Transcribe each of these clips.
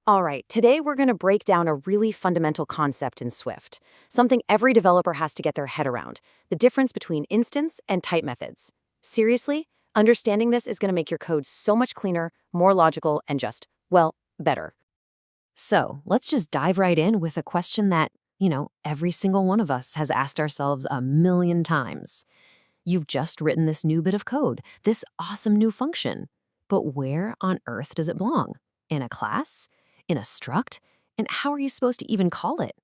All right, today we're going to break down a really fundamental concept in Swift, something every developer has to get their head around, the difference between instance and type methods. Seriously, understanding this is going to make your code so much cleaner, more logical, and just, well, better. So let's just dive right in with a question that, every single one of us has asked ourselves a million times. You've just written this new bit of code, this awesome new function. But where on earth does it belong? In a class? In a struct? And how are you supposed to even call it?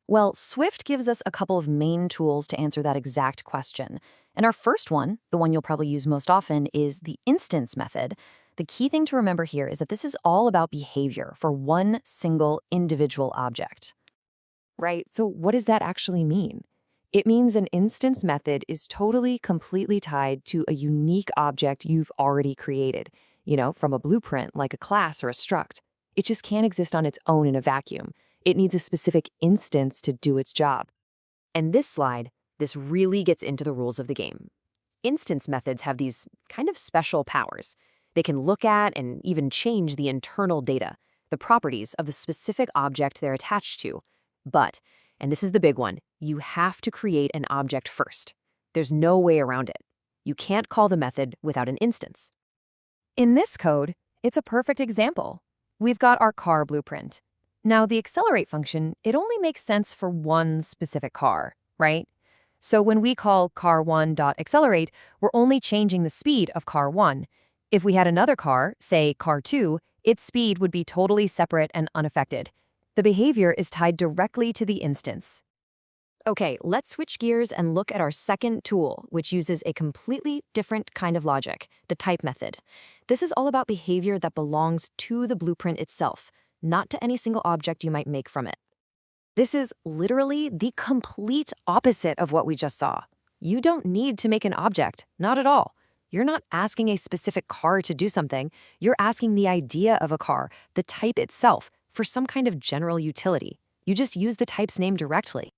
Well, Swift gives us a couple of main tools to answer that exact question. And our first one, the one you'll probably use most often, is the instance method. The key thing to remember here is that this is all about behavior for one single individual object. Right, so what does that actually mean? It means an instance method is totally, completely tied to a unique object you've already created, from a blueprint like a class or a struct. It just can't exist on its own in a vacuum. It needs a specific instance to do its job. And this really gets into the rules of the game. Instance methods have these kind of special powers. They can look at and even change the internal data, the properties of the specific object they're attached to. But, and this is the big one, you have to create an object first. There's no way around it. You can't call the method without an instance. In this code, it's a perfect example. We've got our car blueprint. Now, the accelerate function, it only makes sense for one specific car, right? So when we call car1.accelerate, we're only changing the speed of car1. If we had another car, say car2, its speed would be totally separate and unaffected. The behavior is tied directly to the instance. Okay, let's switch gears and look at our second tool, which uses a completely different kind of logic, the type method. This is all about behavior that belongs to the blueprint itself, not to any single object you might make from it. This is literally the complete opposite of what we just saw. You don't need to make an object, not at all. You're not asking a specific car to do something. You're asking the idea of a car, the type itself, for some kind of general utility. You just use the type's name directly.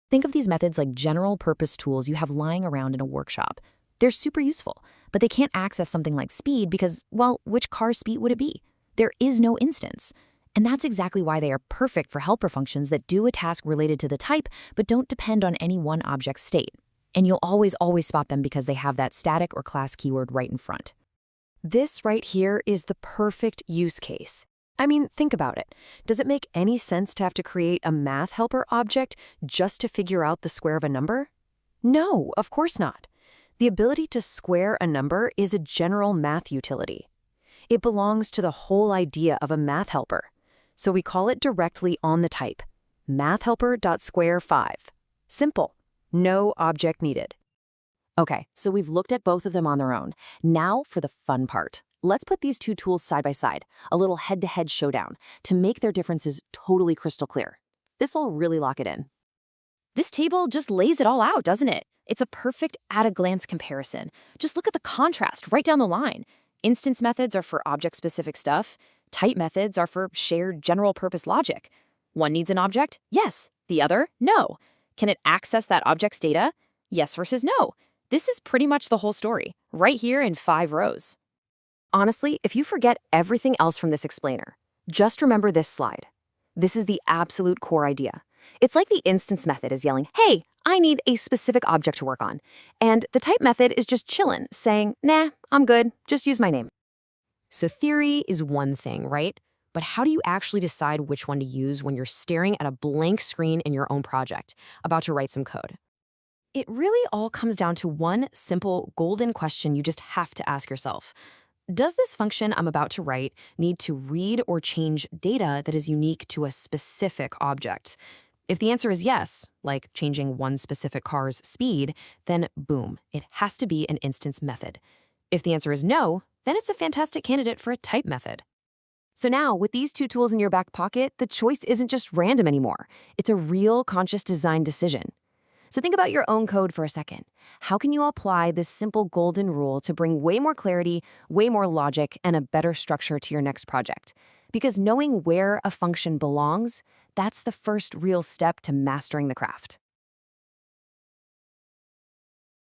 Think of these methods like general-purpose tools you have lying around in a workshop. They're super useful, but they can't access something like speed because, well, which car's speed would it be? There is no instance. And that's exactly why they are perfect for helper functions that do a task related to the type but don't depend on any one object's state. And you'll always spot them because they have that static or class keyword right in front. This right here is the perfect use case. I mean, think about it. Does it make any sense to have to create a math helper object just to figure out the square of a number? No, of course not. The ability to square a number is a general math utility. It belongs to the whole idea of a math helper. So we call it directly on the type, mathhelper.square5. Simple. No object needed. Okay, so we've looked at both of them on their own. Now for the fun part. Let's put these two tools side by side, a little head-to-head showdown, to make their differences totally crystal clear. This'll really lock it in. This table just lays it all out, doesn't it? It's a perfect at-a-glance comparison. Just look at the contrast right down the line. Instance methods are for object-specific stuff. Type methods are for shared general-purpose logic. One needs an object? Yes. The other? No. Can it access that object's data? Yes versus no. This is pretty much the whole story, right here in 5 rows. Honestly, if you forget everything else from this explainer, just remember this slide. This is the absolute core idea. It's like the instance method is yelling, hey, I need a specific object to work on. And the type method is just chillin', saying, nah, I'm good, just use my name. So theory is one thing, right? But how do you actually decide which one to use when you're staring at a blank screen in your own project, about to write some code? It really all comes down to one simple golden question you just have to ask yourself. Does this function I'm about to write need to read or change data that is unique to a specific object? If the answer is yes, like changing one specific car's speed, then boom, it has to be an instance method. If the answer is no, then it's a fantastic candidate for a type method. So now, with these two tools in your back pocket, the choice isn't just random anymore. It's a real conscious design decision. So think about your own code for a second. How can you apply this simple golden rule to bring way more clarity, way more logic, and a better structure to your next project? Because knowing where a function belongs, that's the first real step to mastering the craft.